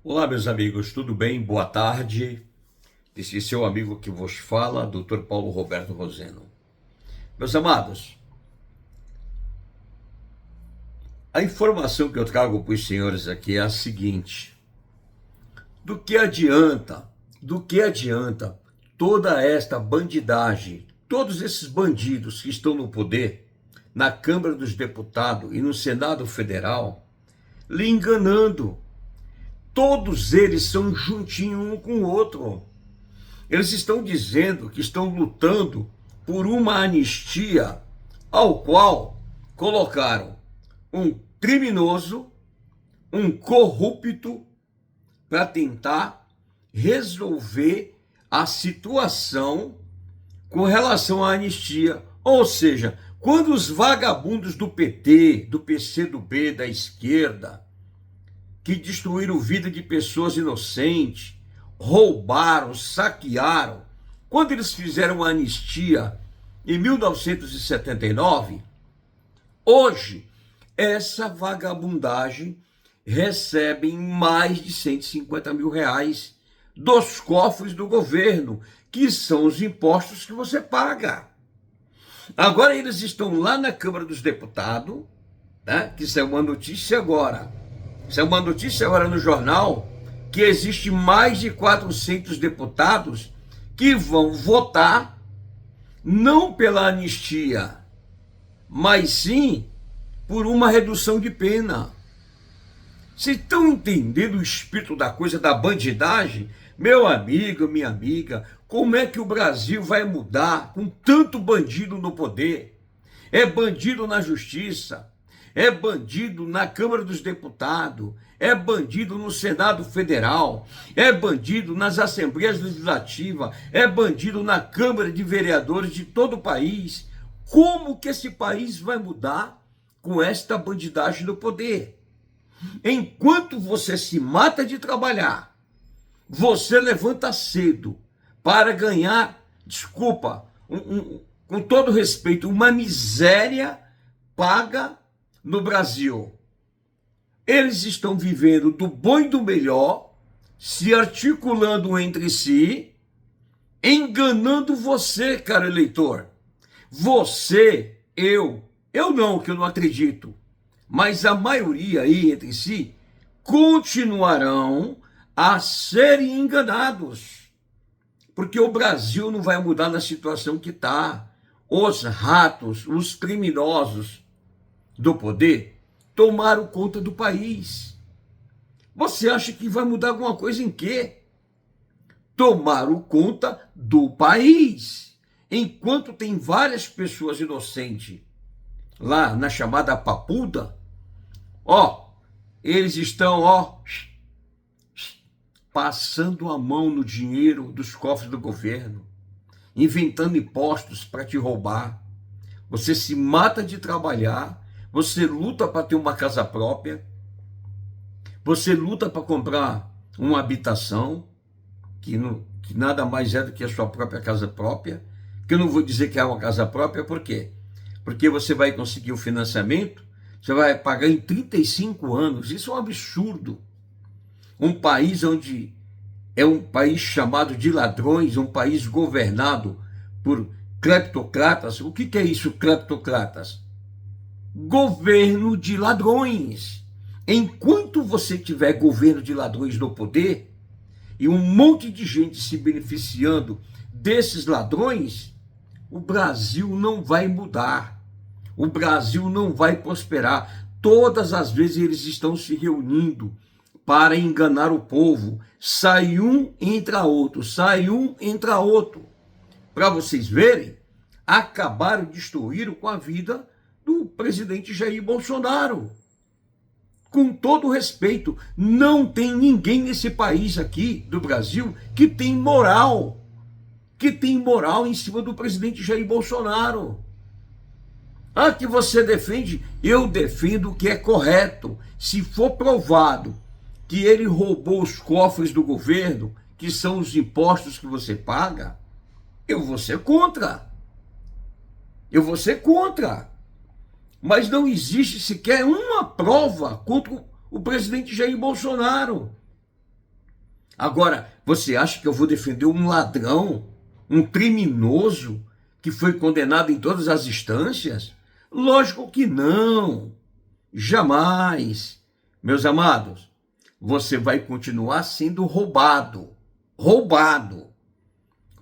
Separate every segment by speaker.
Speaker 1: Olá, meus amigos, tudo bem? Boa tarde. Esse é seu amigo que vos fala, Dr. Paulo Roberto Roseno. Meus amados, a informação que eu trago para os senhores aqui é a seguinte: do que adianta toda esta bandidagem, todos esses bandidos que estão no poder, na Câmara dos Deputados e no Senado Federal, lhe enganando? Todos eles são juntinhos um com o outro. Eles estão dizendo que estão lutando por uma anistia, ao qual colocaram um criminoso, um corrupto, para tentar resolver a situação com relação à anistia. Ou seja, quando os vagabundos do PT, do PCdoB, da esquerda, que destruíram vida de pessoas inocentes, roubaram, saquearam, quando eles fizeram a anistia em 1979, hoje, essa vagabundagem recebe mais de 150 mil reais dos cofres do governo, que são os impostos que você paga. Agora eles estão lá na Câmara dos Deputados, né, que isso é uma notícia agora. Isso é uma notícia agora no jornal, que existe mais de 400 deputados que vão votar não pela anistia, mas sim por uma redução de pena. Vocês estão entendendo o espírito da coisa, da bandidagem? Meu amigo, minha amiga, como é que o Brasil vai mudar com tanto bandido no poder? É bandido na justiça, é bandido na Câmara dos Deputados, é bandido no Senado Federal, é bandido nas Assembleias Legislativas, é bandido na Câmara de Vereadores de todo o país. Como que esse país vai mudar com esta bandidagem no poder? Enquanto você se mata de trabalhar, você levanta cedo para ganhar, desculpa, com todo respeito, uma miséria paga no Brasil. Eles estão vivendo do bom e do melhor, se articulando entre si, enganando você, caro eleitor. Você, eu não, que eu não acredito, mas a maioria aí entre si continuarão a serem enganados, porque o Brasil não vai mudar na situação que está. Os ratos, os criminosos do poder tomaram conta do país. Você acha que vai mudar alguma coisa em quê? Tomaram conta do país. Enquanto tem várias pessoas inocentes lá na chamada Papuda, eles estão, passando a mão no dinheiro dos cofres do governo, inventando impostos para te roubar. Você se mata de trabalhar, você luta para ter uma casa própria, você luta para comprar uma habitação, que nada mais é do que a sua própria casa própria, que eu não vou dizer que é uma casa própria, por quê? Porque você vai conseguir o financiamento, você vai pagar em 35 anos, isso é um absurdo. Um país onde é um país chamado de ladrões, um país governado por cleptocratas. O que é isso, cleptocratas? Governo de ladrões. Enquanto você tiver governo de ladrões no poder e um monte de gente se beneficiando desses ladrões, o Brasil não vai mudar. O Brasil não vai prosperar. Todas as vezes eles estão se reunindo para enganar o povo. Sai um, entra outro, sai um, entra outro. Para vocês verem, acabaram, destruíram com a vida do presidente Jair Bolsonaro. Com todo respeito, não tem ninguém nesse país aqui, do Brasil, que tem moral em cima do presidente Jair Bolsonaro. Que você defende, eu defendo o que é correto. Se for provado que ele roubou os cofres do governo, que são os impostos que você paga, eu vou ser contra. Mas não existe sequer uma prova contra o presidente Jair Bolsonaro. Agora, você acha que eu vou defender um ladrão, um criminoso que foi condenado em todas as instâncias? Lógico que não. Jamais. Meus amados, você vai continuar sendo roubado. Roubado.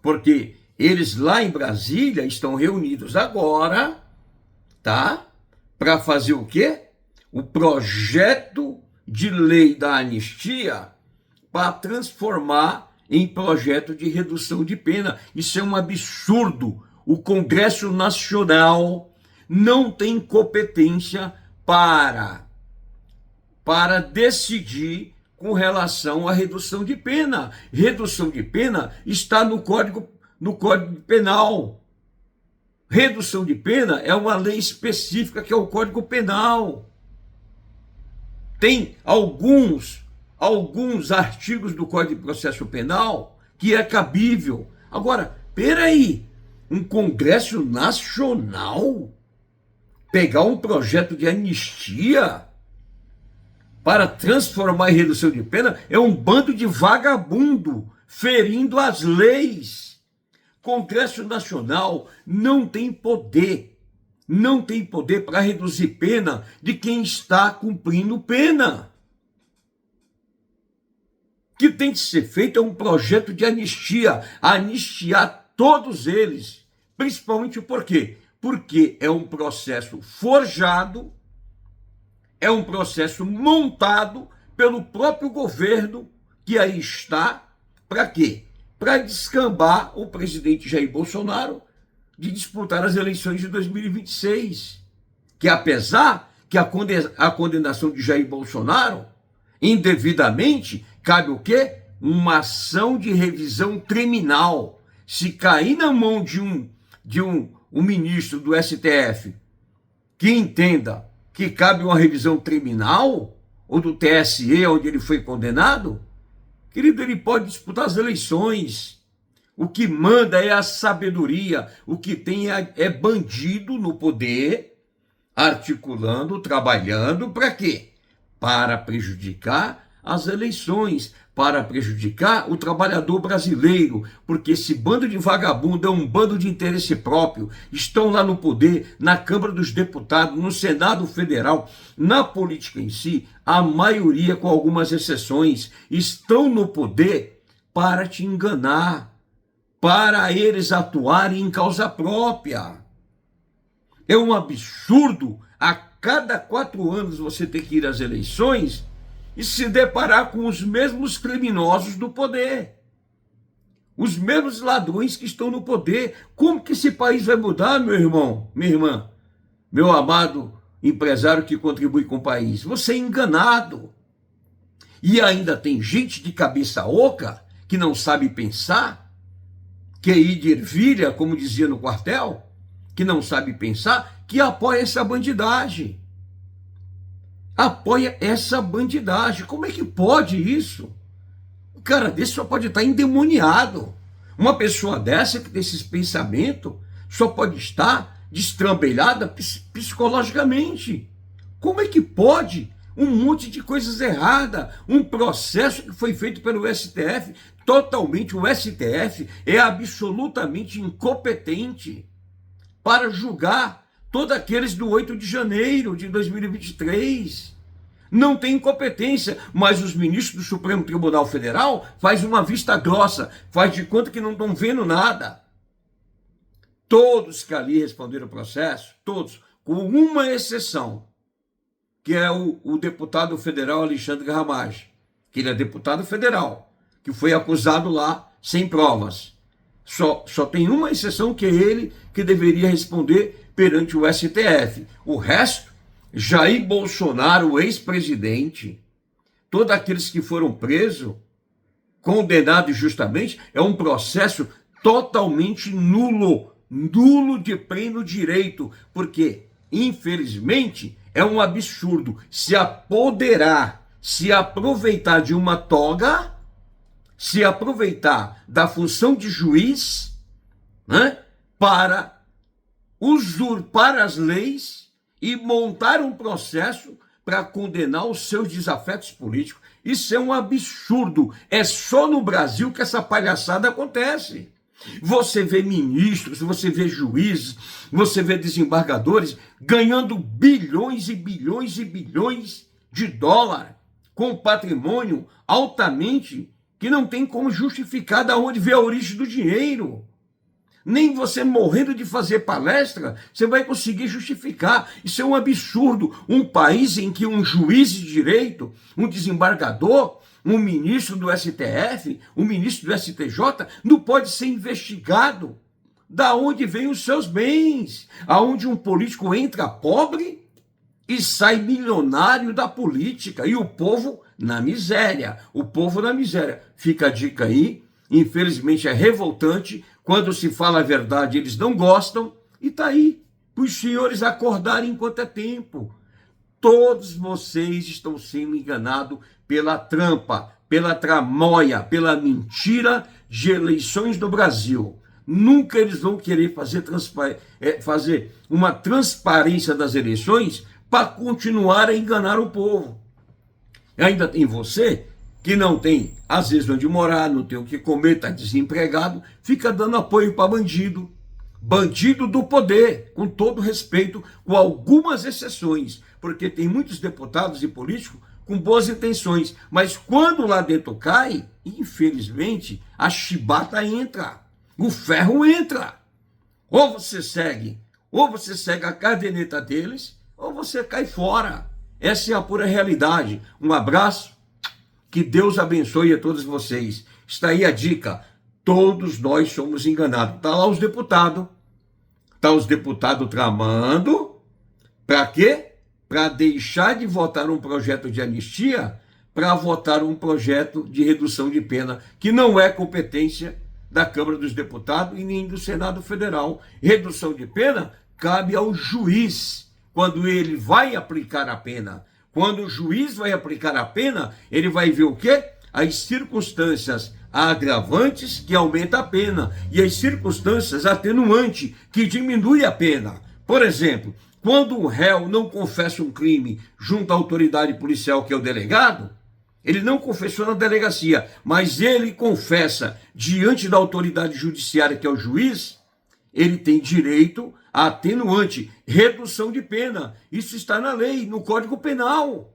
Speaker 1: Porque eles lá em Brasília estão reunidos agora, tá? Para fazer o quê? O projeto de lei da anistia para transformar em projeto de redução de pena. Isso é um absurdo. O Congresso Nacional não tem competência para decidir com relação à redução de pena. Redução de pena está no Código Penal. Redução de pena é uma lei específica que é o Código Penal. Tem alguns artigos do Código de Processo Penal que é cabível. Agora, peraí, um Congresso Nacional pegar um projeto de anistia para transformar em redução de pena é um bando de vagabundo ferindo as leis. Congresso Nacional não tem poder para reduzir pena de quem está cumprindo pena. O que tem que ser feito é um projeto de anistia, anistiar todos eles, principalmente por quê? Porque é um processo forjado, é um processo montado pelo próprio governo que aí está, para quê? Para descambar o presidente Jair Bolsonaro de disputar as eleições de 2026. Que apesar que a condenação de Jair Bolsonaro, indevidamente, cabe o quê? Uma ação de revisão criminal. Se cair na mão de um ministro do STF que entenda que cabe uma revisão criminal, ou do TSE, onde ele foi condenado, querido, ele pode disputar as eleições. O que manda é a sabedoria. O que tem é bandido no poder, articulando, trabalhando, para quê? Para prejudicar as eleições, para prejudicar o trabalhador brasileiro, porque esse bando de vagabundo é um bando de interesse próprio, estão lá no poder, na Câmara dos Deputados, no Senado Federal, na política em si, a maioria, com algumas exceções, estão no poder para te enganar, para eles atuarem em causa própria. É um absurdo a cada 4 anos você ter que ir às eleições e se deparar com os mesmos criminosos do poder, os mesmos ladrões que estão no poder. Como que esse país vai mudar, meu irmão, minha irmã, meu amado empresário que contribui com o país? Você é enganado. E ainda tem gente de cabeça oca que não sabe pensar, que é ir de ervilha, como dizia no quartel, que não sabe pensar, que apoia essa bandidagem. Apoia essa bandidagem. Como é que pode isso? O cara desse só pode estar endemoniado. Uma pessoa dessa que tem esses pensamentos só pode estar destrambelhada psicologicamente. Como é que pode? Um monte de coisas erradas, um processo que foi feito pelo STF, totalmente, o STF é absolutamente incompetente para julgar todos aqueles do 8 de janeiro de 2023. Não tem incompetência, mas os ministros do Supremo Tribunal Federal faz uma vista grossa, faz de conta que não estão vendo nada. Todos que ali responderam o processo, todos, com uma exceção, que é o deputado federal Alexandre Ramagem, que ele é deputado federal, que foi acusado lá sem provas. Só tem uma exceção, que é ele que deveria responder perante o STF. O resto, Jair Bolsonaro, o ex-presidente, todos aqueles que foram presos, condenados injustamente, é um processo totalmente nulo de pleno direito, porque, infelizmente, é um absurdo se apoderar, se aproveitar de uma toga, se aproveitar da função de juiz, né, para usurpar as leis e montar um processo para condenar os seus desafetos políticos. Isso é um absurdo. É só no Brasil que essa palhaçada acontece. Você vê ministros, você vê juízes, você vê desembargadores ganhando bilhões e bilhões e bilhões de dólar com patrimônio altamente que não tem como justificar de onde vem a origem do dinheiro. Nem você morrendo de fazer palestra, você vai conseguir justificar. Isso é um absurdo. Um país em que um juiz de direito, um desembargador, um ministro do STF, um ministro do STJ, não pode ser investigado da onde vêm os seus bens, aonde um político entra pobre e sai milionário da política, e o povo na miséria. O povo na miséria. Fica a dica aí, infelizmente é revoltante. Quando se fala a verdade, eles não gostam, e está aí, para os senhores acordarem enquanto é tempo. Todos vocês estão sendo enganados pela trampa, pela tramóia, pela mentira de eleições do Brasil. Nunca eles vão querer fazer uma transparência das eleições para continuar a enganar o povo. Ainda tem você que não tem, às vezes, onde morar, não tem o que comer, está desempregado, fica dando apoio para bandido. Bandido do poder, com todo respeito, com algumas exceções, porque tem muitos deputados e políticos com boas intenções, mas quando lá dentro cai, infelizmente, a chibata entra, o ferro entra. Ou você segue a caderneta deles, ou você cai fora. Essa é a pura realidade. Um abraço. Que Deus abençoe a todos vocês. Está aí a dica. Todos nós somos enganados. Está lá os deputados. Está os deputados tramando. Para quê? Para deixar de votar um projeto de anistia, para votar um projeto de redução de pena, que não é competência da Câmara dos Deputados e nem do Senado Federal. Redução de pena cabe ao juiz, quando ele vai aplicar a pena. Quando o juiz vai aplicar a pena, ele vai ver o quê? As circunstâncias agravantes que aumenta a pena e as circunstâncias atenuantes que diminui a pena. Por exemplo, quando o réu não confessa um crime junto à autoridade policial, que é o delegado, ele não confessou na delegacia, mas ele confessa diante da autoridade judiciária, que é o juiz, ele tem direito a atenuante, redução de pena. Isso está na lei, no Código Penal.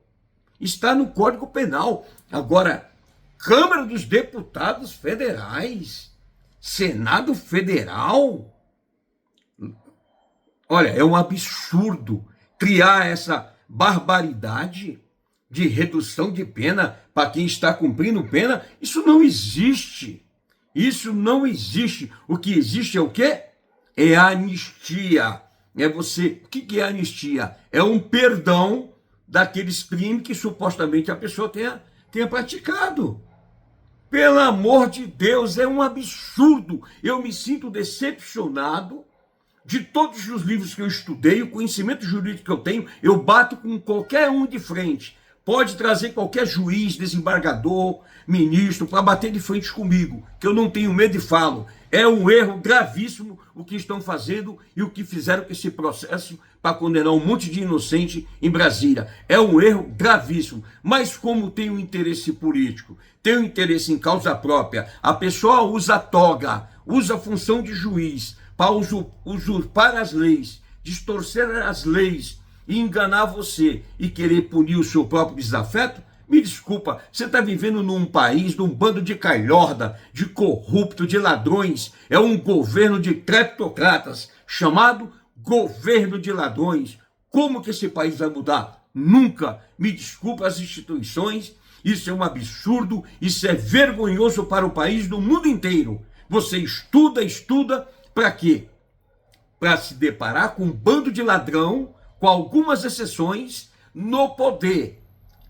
Speaker 1: Está no Código Penal. Agora, Câmara dos Deputados Federais, Senado Federal, olha, é um absurdo criar essa barbaridade de redução de pena para quem está cumprindo pena. Isso não existe. Isso não existe. O que existe é o quê? É a anistia. É você. O que é anistia? É um perdão daqueles crimes que supostamente a pessoa tenha praticado. Pelo amor de Deus, é um absurdo. Eu me sinto decepcionado de todos os livros que eu estudei, o conhecimento jurídico que eu tenho, eu bato com qualquer um de frente. Pode trazer qualquer juiz, desembargador, ministro, para bater de frente comigo, que eu não tenho medo e falo. É um erro gravíssimo o que estão fazendo e o que fizeram com esse processo para condenar um monte de inocente em Brasília. É um erro gravíssimo. Mas como tem um interesse político, tem um interesse em causa própria, a pessoa usa a toga, usa a função de juiz para usurpar as leis, distorcer as leis, e enganar você e querer punir o seu próprio desafeto, me desculpa, você está vivendo num país, num bando de calhorda, de corrupto, de ladrões. É um governo de cleptocratas, chamado governo de ladrões. Como que esse país vai mudar? Nunca. Me desculpa as instituições, isso é um absurdo, isso é vergonhoso para o país, no mundo inteiro. Você estuda, para quê? Para se deparar com um bando de ladrão, com algumas exceções, no poder,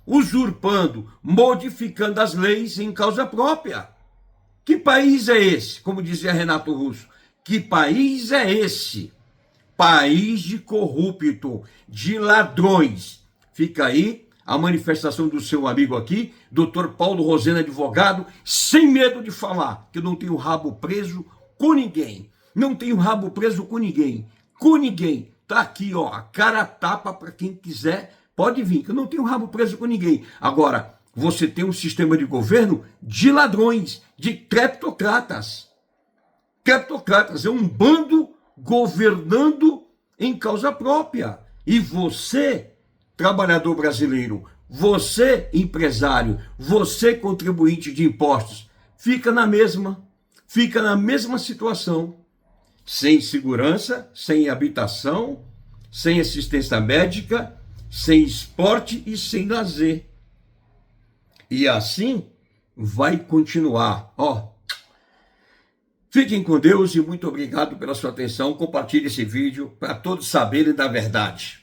Speaker 1: usurpando, modificando as leis em causa própria. Que país é esse? Como dizia Renato Russo, que país é esse? País de corrupto, de ladrões. Fica aí a manifestação do seu amigo aqui, Dr. Paulo Rosena, advogado, sem medo de falar, que eu não tenho rabo preso com ninguém. Não tenho rabo preso com ninguém. Com ninguém. Tá aqui, ó, a cara tapa para quem quiser Pode vir, que eu não tenho rabo preso com ninguém. Agora, você tem um sistema de governo de ladrões, de cleptocratas. Cleptocratas é um bando governando em causa própria. E você, trabalhador brasileiro, você, empresário, você, contribuinte de impostos, fica na mesma situação. Sem segurança, sem habitação, sem assistência médica, sem esporte e sem lazer. E assim vai continuar. Fiquem com Deus e muito obrigado pela sua atenção. Compartilhe esse vídeo para todos saberem da verdade.